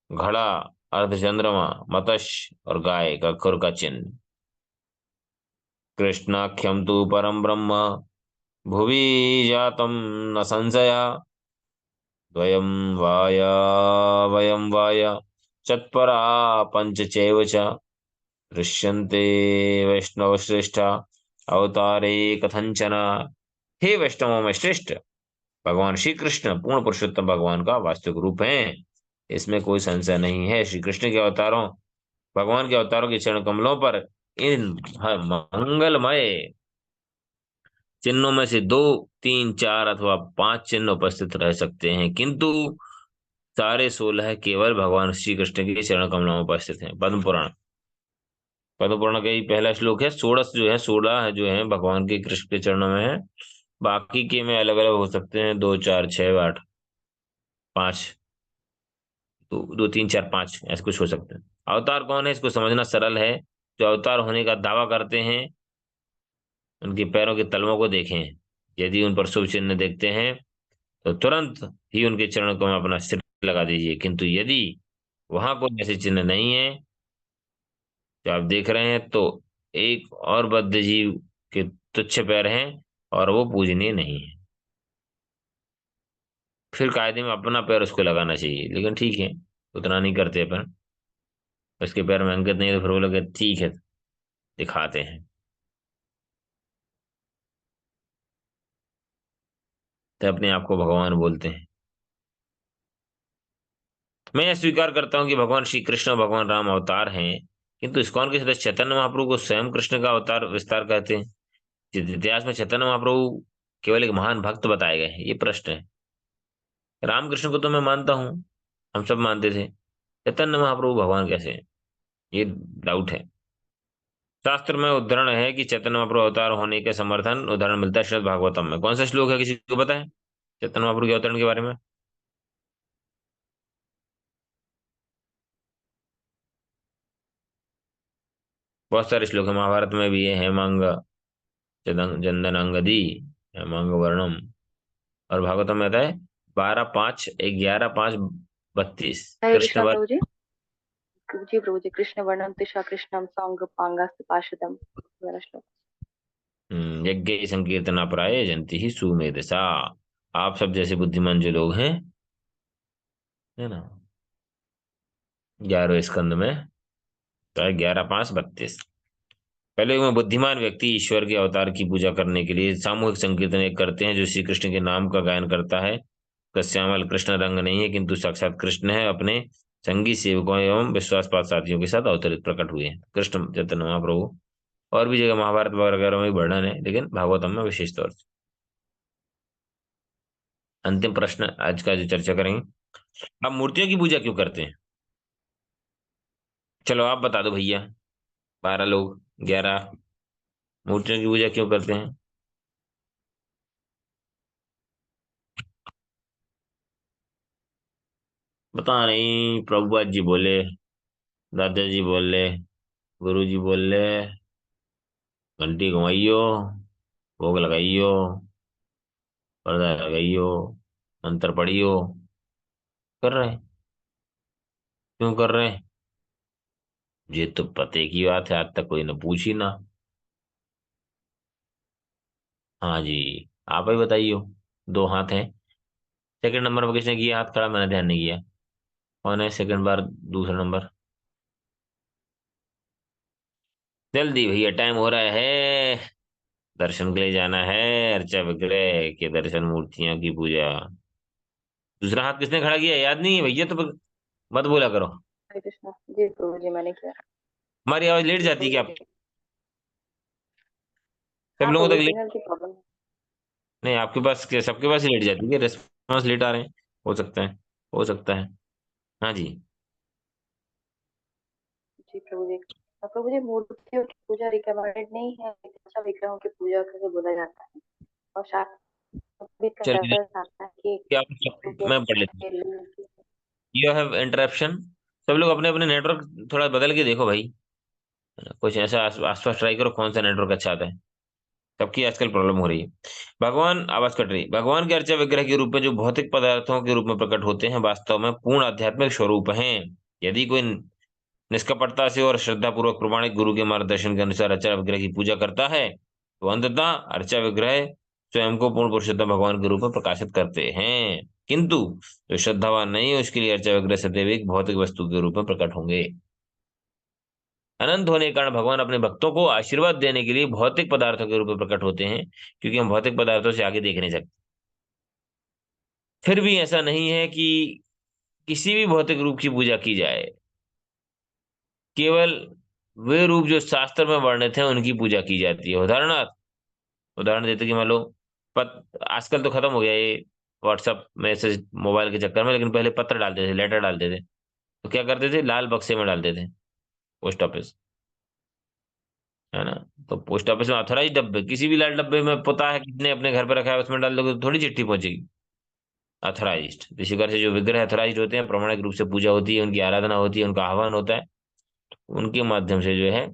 घड़ा, अर्धचंद्रमा, मत्स्य और गाय का खुर का चिन्ह। कृष्णाख्यम तु परम ब्रह्म भुवि जातम न संशया द्वयं वाया वयं वाया चत्परा पंच चैव च दृश्यन्ते वैष्णव श्रेष्ठा अवतारे कथंचन। हे वैष्णवों में श्रेष्ठ भगवान श्री कृष्ण पूर्ण पुरुषोत्तम भगवान का वास्तविक रूप है, इसमें कोई संशय नहीं है। श्री कृष्ण के अवतारों, भगवान के अवतारों के चरण कमलों पर इन मंगलमय चिन्हों में से 2 3 4 अथवा 5 चिन्ह उपस्थित रह सकते हैं, किंतु सारे 16 केवल भगवान श्री कृष्ण के चरण कमलों में उपस्थित हैं। पद्म पुराण का ही पहला श्लोक है। 16 जो है, 16 जो है भगवान के कृष्ण के चरणों में है। बाकी के में अलग अलग हो सकते हैं, 2 4 6 8। 5, तो 2 3 4 5 ऐसे कुछ हो सकते हैं। अवतार कौन है, इसको समझना सरल है। जो अवतार होने का दावा करते हैं, उनके पैरों के तलवों को देखें। यदि उन पर शुभ चिन्ह देखते हैं तो तुरंत ही उनके चरणों को में अपना सिर लगा दीजिए, किंतु यदि वहां कोई ऐसे चिन्ह नहीं है जो आप देख रहे हैं, तो एक और बद्ध जीव के तुच्छ पैर हैं और वो पूजनीय नहीं है। फिर कायदे में अपना पैर उसको लगाना चाहिए, लेकिन ठीक है, उतना नहीं करते अपन। उसके पैर में अंकित नहीं है तो फिर वो लोग ठीक है, दिखाते हैं। तो अपने आप को भगवान बोलते हैं। मैं यह स्वीकार करता हूँ कि भगवान श्री कृष्ण और भगवान राम अवतार हैं, किंतु इस्कॉन के सदस्य चैतन्य महाप्रभु को स्वयं कृष्ण का अवतार विस्तार कहते हैं। जिस इतिहास में चैतन्य महाप्रभु केवल एक महान भक्त बताए गए हैं, ये प्रश्न है। रामकृष्ण को तो मैं मानता हूँ, हम सब मानते थे। चैतन्य महाप्रभु भगवान कैसे हैं, ये डाउट है। शास्त्र में उदाहरण है कि चैतन्य महाप्रभु अवतार होने के समर्थन उदाहरण मिलता है श्रीमद् भागवतम में। कौन सा श्लोक है, किसी को पता है चैतन्य महाप्रभु के अवतरण के बारे में? बहुत सारे श्लोक है, महाभारत में भी है। हेमांग चंदनांगदी, हेमांग वर्णम। और भागवतम में आता है 12 5 11 5 32। हरे कृष्ण कृष्णा वर्ग। प्रभु जी। प्रभु जी कृष्ण वर्णम तिशा कृष्णम सौंग पांगास्त पाशुदम, मेरा श्लोक। यज्ञ संकीर्तना प्राय जंती ही सुमेधसा। आप सब जैसे बुद्धिमान जो लोग हैं, है ना, 11वें स्कंद में तो है 11 5 32। पहले में बुद्धिमान व्यक्ति ईश्वर के अवतार की पूजा करने के लिए सामूहिक संकीर्तन एक करते हैं, जो श्री कृष्ण के नाम का गायन करता है। उसका श्यामल कृष्ण रंग नहीं है, किंतु साक्षात कृष्ण है, अपने संगी सेवकों एवं विश्वासपात साथियों के साथ अवतरित प्रकट हुए हैं कृष्ण चैतन्य महाप्रभु। और भी जगह महाभारत वगैरह में भी वर्णन है, लेकिन भागवतम में विशेष तौर से। अंतिम प्रश्न आज का जो चर्चा करेंगे, आप मूर्तियों की पूजा क्यों करते हैं? चलो आप बता दो भैया, 12 लोग, 11, मूर्तियों की पूजा क्यों करते हैं? बता नहीं, प्रभुपाद जी बोले, दादाजी बोले, गुरु जी बोले, घंटी घुमाइयो, भोग लगाइयो, पर्दा लगाइयो, मंत्र पढ़ियो। कर रहे हैं। क्यों कर रहे हैं? ये तो पते की बात है, आज तक कोई ने पूछी ना। हाँ जी, आप ही बताइयो। 2 हाथ हैं। सेकंड नंबर पर किसने किया हाथ खड़ा, मैंने ध्यान नहीं किया। कौन है सेकंड बार दूसरा नंबर? जल्दी भैया, टाइम हो रहा है, दर्शन के लिए जाना है। अर्चा विग्रह के दर्शन, मूर्तियों की पूजा। दूसरा हाथ किसने खड़ा किया, याद नहीं है भैया तो मत बोला करो। हरे कृष्णा जी प्रभु जी, मैंने किया। हमारी आवाज लेट जी जाती है प्रभु क्या? जी। सब हाँ लोगों प्रभु तक जी, लेट? सिग्नल की प्रॉब्लम। नहीं, आपके पास सबके पास ही लेट जाती है, रेस्पॉन्स लेट आ रहे हैं। हो सकता है, हो सकता है। हाँ जी। जी प्रभु जी। प्रभु जी, मूर्तियों की पूजा रिकमेंडेड नहीं है, अच्छा विग्रहों की पूजा करके बोला जाता है। और शास्त्र भी चलिए, कहा जाता है कि क्या उनके मैं पढ़ लेता हूँ। के लिए। You have interruption. सब लोग अपने अपने नेटवर्क थोड़ा बदल के देखो भाई, है ना? कुछ ऐसा आसपास ट्राई करो, कौन सा नेटवर्क अच्छा आता है। सबकी आजकल प्रॉब्लम हो रही है। भगवान, आवाज कट रही। भगवान के अर्चा विग्रह के रूप में जो भौतिक पदार्थों के रूप में प्रकट होते हैं, वास्तव में पूर्ण आध्यात्मिक स्वरूप हैं। यदि कोई निष्कपटता से और श्रद्धा पूर्वक प्रमाणिक गुरु के मार्गदर्शन के अनुसार अर्चा विग्रह की पूजा करता है, तो अंततः अर्चा विग्रह स्वयं को पूर्ण पुरुषोत्तम भगवान के रूप में प्रकाशित करते हैं। किंतु जो श्रद्धावान नहीं है, उसके लिए अर्चा विग्रह सदैव एक भौतिक वस्तु के रूप में प्रकट होंगे। अनंत होने के कारण भगवान अपने भक्तों को आशीर्वाद देने के लिए भौतिक पदार्थों के रूप में प्रकट होते हैं, क्योंकि हम भौतिक पदार्थों से आगे देख नहीं सकते। फिर भी ऐसा नहीं है कि किसी भी भौतिक रूप की पूजा की जाए, केवल वे रूप जो शास्त्र में वर्णित हैं उनकी पूजा की जाती है। उदाहरण देते कि मान लो, आजकल तो खत्म हो गया ये व्हाट्सअप मैसेज मोबाइल के चक्कर में, लेकिन पहले पत्र डालते थे, लेटर डालते थे। तो क्या करते थे, लाल बक्से में डालते थे, पोस्ट ऑफिस, है ना। तो पोस्ट ऑफिस में ऑथराइज डब्बे, किसी भी लाल डब्बे में पता है कितने अपने घर पे रखा है, उसमें डाल दोगे तो थोड़ी चिट्ठी पहुंचेगी। अथराइज्ड। इसी प्रकार से जो विग्रह अथराइज्ड होते हैं, प्रमाणिक रूप से पूजा होती है, उनकी आराधना होती है, उनका आह्वान होता है, उनके माध्यम से जो है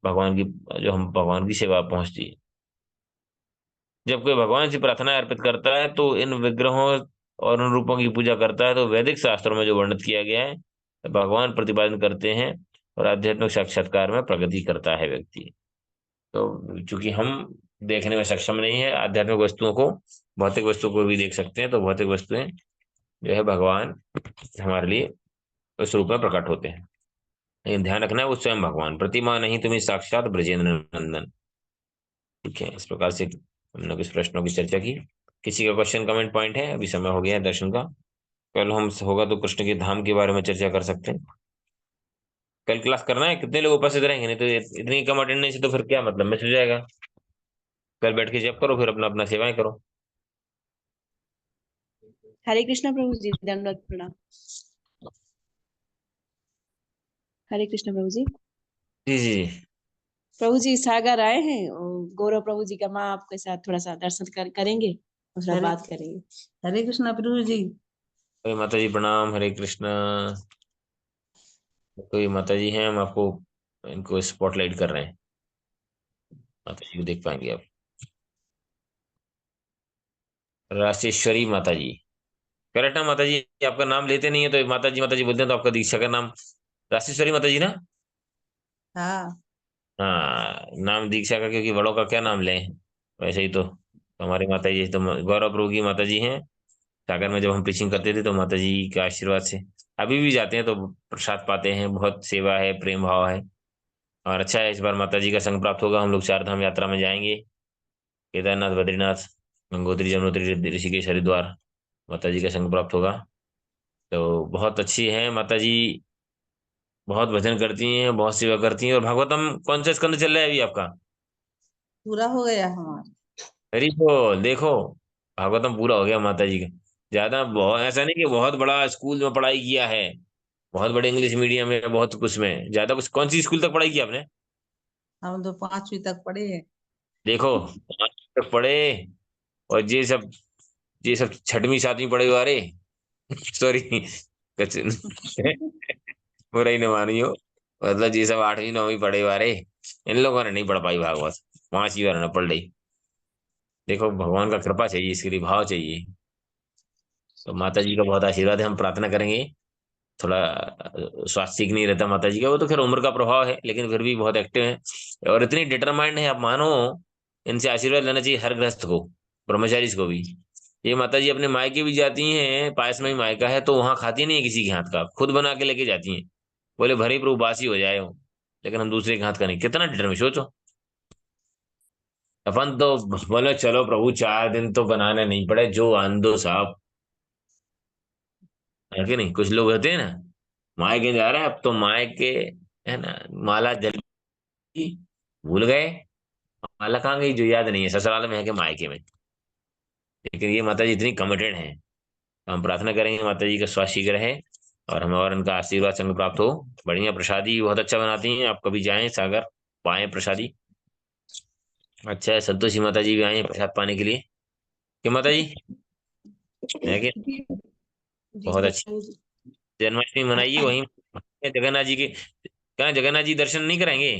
भगवान की, जो हम भगवान की सेवा पहुंचती है। जब कोई भगवान से प्रार्थना अर्पित करता है तो इन विग्रहों और उन रूपों की पूजा करता है, तो वैदिक शास्त्रों में जो वर्णित किया गया है भगवान प्रतिपादन करते हैं, और आध्यात्मिक साक्षात्कार में प्रगति करता है व्यक्ति। तो चूंकि हम देखने में सक्षम नहीं है आध्यात्मिक वस्तुओं को, भौतिक वस्तुओं को भी देख सकते हैं, तो भौतिक वस्तुएं जो है भगवान हमारे लिए उस रूप में प्रकट होते हैं। लेकिन ध्यान रखना है वो स्वयं भगवान, प्रतिमा नहीं तुम्हें, साक्षात ब्रजेंद्र नंदन। ठीक है, इस प्रकार से हमने कुछ प्रश्नों की चर्चा की। किसी का क्वेश्चन कमेंट पॉइंट है? अभी समय हो गया है दर्शन का। कल हम होगा तो कृष्ण के धाम के बारे में चर्चा कर सकते हैं। कल क्लास करना है? कितने लोग उपस्थित रहेंगे? नहीं तो इतनी कम अटेंडेंस है तो फिर क्या मतलब, मिस हो जाएगा। कल बैठ के जप करो, फिर अपना अपना सेवाएं करो। हरे कृष्णा प्रभु जी, दंडवत प्रणाम। हरे कृष्णा प्रभु जी। जी जी। प्रभु जी सागर आए हैं और गौरव प्रभु जी का माँ आपके साथ थोड़ा सा दर्शन करेंगे और थोड़ा बात करेंगे। हरे कृष्णा प्रभु जी। कोई माता जी प्रणाम, हरे कृष्णा। कोई माता जी हैं, हम आपको इनको स्पॉटलाइट कर रहे हैं। माता जी को देख पाएंगे आप। राशेश्वरी माता जी, करेक्ट ना माता जी? आपका नाम लेते नहीं है तो माता जी बोलते हैं, तो आपका दीक्षा का नाम राशेश्वरी माता जी ना? हाँ। हाँ, नाम दीक्षा का, क्योंकि बड़ों का क्या नाम लें। वैसे ही तो हमारी माता जी तो गौरव प्रभु की माता जी हैं। सागर में जब हम पिचिंग करते थे तो माता जी के आशीर्वाद से अभी भी जाते हैं तो प्रसाद पाते हैं। बहुत सेवा है, प्रेम भाव है, और अच्छा है। इस बार माता जी का संग प्राप्त होगा, हम लोग चार धाम यात्रा में जाएंगे। केदारनाथ, बद्रीनाथ, गंगोत्री, यमुनोत्री, ऋषिकेश, हरिद्वार। माता जी का संग प्राप्त होगा। तो बहुत अच्छी है माता जी, बहुत भजन करती हैं, बहुत सेवा करती हैं। और भागवतम कौन सा स्कंद चल रहा है अभी आपका? पूरा हो गया हमारा। हरी बोल। देखो, भागवतम पूरा हो गया माता जी का। ज्यादा बहुत ऐसा नहीं कि बहुत बड़ा स्कूल में पढ़ाई किया है, बहुत बड़े इंग्लिश मीडियम में, बहुत कुछ में ज्यादा कुछ। कौन सी स्कूल तक पढ़ाई की आपने? हम तो 5वीं तक पढ़े हैं। देखो, 5 तक पढ़े, और ये सब 6वीं 7वीं पढ़े हुए। अरे सॉरी, कुछ बुरा ही न मानियो। मतलब ये सब 8वीं 9वीं पढ़े हुए, इन लोगों ने नहीं पढ़ पाई भागवत। 5 ही बार ने पढ़ ली। देखो, भगवान का कृपा चाहिए, इसके लिए भाव चाहिए। तो माता जी का बहुत आशीर्वाद है, हम प्रार्थना करेंगे। थोड़ा स्वास्थ्य ठीक नहीं रहता माता जी का, वो तो खैर उम्र का प्रभाव है, लेकिन फिर भी बहुत एक्टिव है और इतनी डिटरमाइंड है, आप मानो। इनसे आशीर्वाद लेना चाहिए हर गृहस्थ को, ब्रह्मचारी को भी। ये माता जी अपने मायके भी जाती हैं, पास में ही मायका है, तो वहां खाती नहीं है किसी के हाथ का, खुद बना के लेके जाती हैं। बोले भरे प्रभु बासी हो जाए हो, लेकिन हम दूसरे के हाथ का नहीं। कितना डिटरमिन सोचो। अपन तो बोले चलो प्रभु 4 दिन तो बनाने नहीं पड़े, जो आन दो साहब। है कि नहीं? कुछ लोग होते हैं ना, मायके जा रहे हैं, अब तो मायके, है ना, माला जल की, भूल गए। माला कहाँ गई, जो याद नहीं है, ससुराल में है कि मायके में। लेकिन ये माता जी इतनी कमिटेड हैं, तो हम प्रार्थना करेंगे माता जी का स्वास्थ्य शीघ्र रहे, और हमें और इनका आशीर्वाद संग प्राप्त हो। बढ़िया प्रसादी बहुत अच्छा बनाती हैं, आप कभी जाएं सागर, पाए प्रसादी। अच्छा है, संतोषी माता जी भी आई हैं प्रसाद पाने के लिए। कि माता जी है कि जी जी बहुत अच्छी। प्रभु जी। जन्माष्टमी मनाइए वहीं, जगन्नाथ जी के। कहाँ जगन्नाथ जी दर्शन नहीं कराएंगे?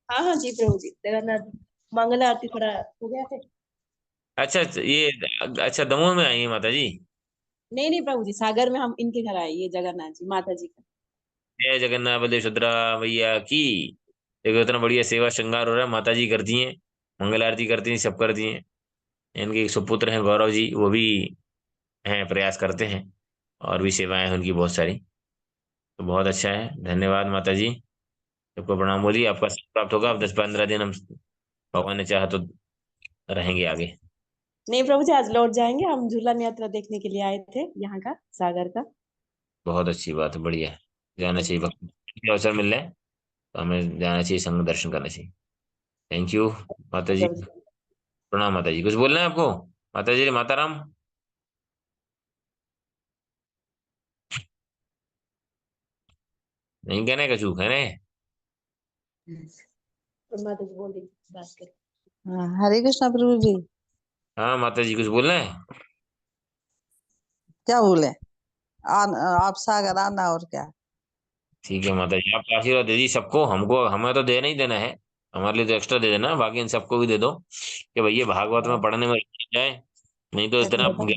हाँ हाँ जी प्रभु जी, जगन्नाथ मंगल आरती थोड़ा हो गया है। अच्छा ये, अच्छा दमोह में आई है माता जी। नहीं नहीं प्रभु जी, सागर में हम इनके घर आए, ये जगन्नाथ जी माता जी का। जय जगन्नाथ बलदेव सुभद्रा भैया की। देखो इतना बढ़िया सेवा श्रृंगार हो रहा है, माता जी करती हैं, मंगल आरती करती हैं, सब करती हैं। इनके एक सुपुत्र हैं गौरव जी, वो भी हैं, प्रयास करते हैं, और भी सेवाएं हैं उनकी बहुत सारी। तो बहुत अच्छा है, धन्यवाद माता जी। सबको प्रणाम बोलिए, आपका सब प्राप्त होगा। अब 10 15 दिन हम, भगवान ने चाहा तो रहेंगे आगे। नहीं प्रभु जी, आज लौट जाएंगे, हम झूलन यात्रा देखने के लिए आए थे यहाँ का, सागर का। बहुत अच्छी बात है, बढ़िया है। जाना चाहिए, भक्ति के अवसर मिल रहे हैं तो हमें जाना चाहिए, संग दर्शन करना चाहिए। थैंक यू माता जी। प्रभु जी। प्रणाम माता जी। कुछ बोलना है आपको? माता जी, माता राम। नहीं कहना है, कछू कहना है? और माता जी बोल रही बात कर। हाँ, हरे कृष्णा प्रभु जी। हाँ माता जी, कुछ बोलना है? क्या बोले? आप सागर आना और क्या। ठीक है माता जी, आप आशीर्वाद दे दी सबको, हमको हमें तो देना ही देना है, हमारे लिए तो एक्स्ट्रा दे देना, बाकी इन सबको भी दे दो कि भैया भागवत में पढ़ने में जाए, नहीं तो इतना इतने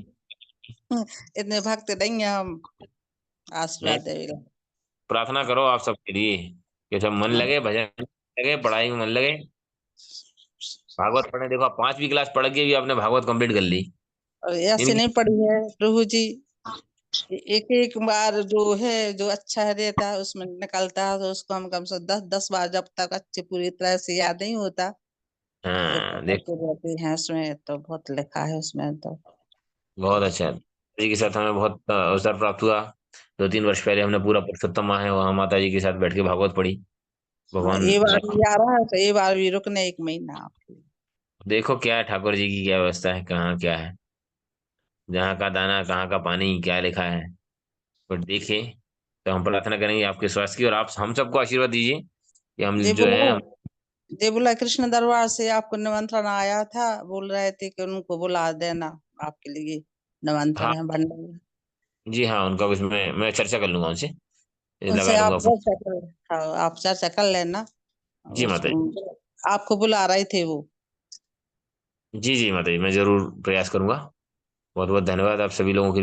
इतने भक्त नहीं है हम, नहीं, आशीर्वाद देवे। प्रार्थना करो आप सबके लिए कि सब मन लगे, भजन लगे, पढ़ाई में मन लगे, भागवत पढ़ने। देखो आप 5वीं क्लास पढ़ के भी आपने भागवत कंप्लीट कर ली। और ऐसे इनकी नहीं पढ़ी है प्रभु जी, एक एक बार जो है जो अच्छा है रहता है उसमें निकलता है, तो उसको हम कम से 10 10 बार जब तक अच्छी पूरी तरह से याद नहीं होता तो हाँ देख, पढ़ते रहते हैं। उसमें तो बहुत लिखा है उसमें तो। बहुत अच्छा है। जी के साथ हमें बहुत अवसर प्राप्त हुआ। 2 3 वर्ष पहले हमने पूरा पुरुषोत्तम माह है वहां माता जी के साथ बैठ के भागवत पढ़ी। भगवान ये बार ने- भी आ रहा है तो ये बार भी रुकने 1 महीना आपके लिए। देखो क्या है, ठाकुर जी की क्या व्यवस्था है, कहाँ क्या है, जहाँ का दाना कहाँ का पानी, क्या लिखा है, बट देखिए। तो हम प्रार्थना करेंगे आपके स्वास्थ्य की, और आप हम सबको आशीर्वाद दीजिए कि हम ये जो बोला है हम। ये बोला कृष्ण दरबार से आपको निमंत्रण आया था, बोल रहे थे कि उनको बुला देना, आपके लिए हाँ निमंत्रण है भंडारा। जी हाँ, उनका कुछ मैं चर्चा कर लूंगा उनसे, उनसे लगा आप दूंगा फोन। चर्चा कर, हाँ आप चर्चा कर लेना। जी माता जी। आपको बुला रहे थे वो। जी जी माता जी, मैं जरूर प्रयास करूंगा। बहुत बहुत धन्यवाद आप सभी लोगों के लिए।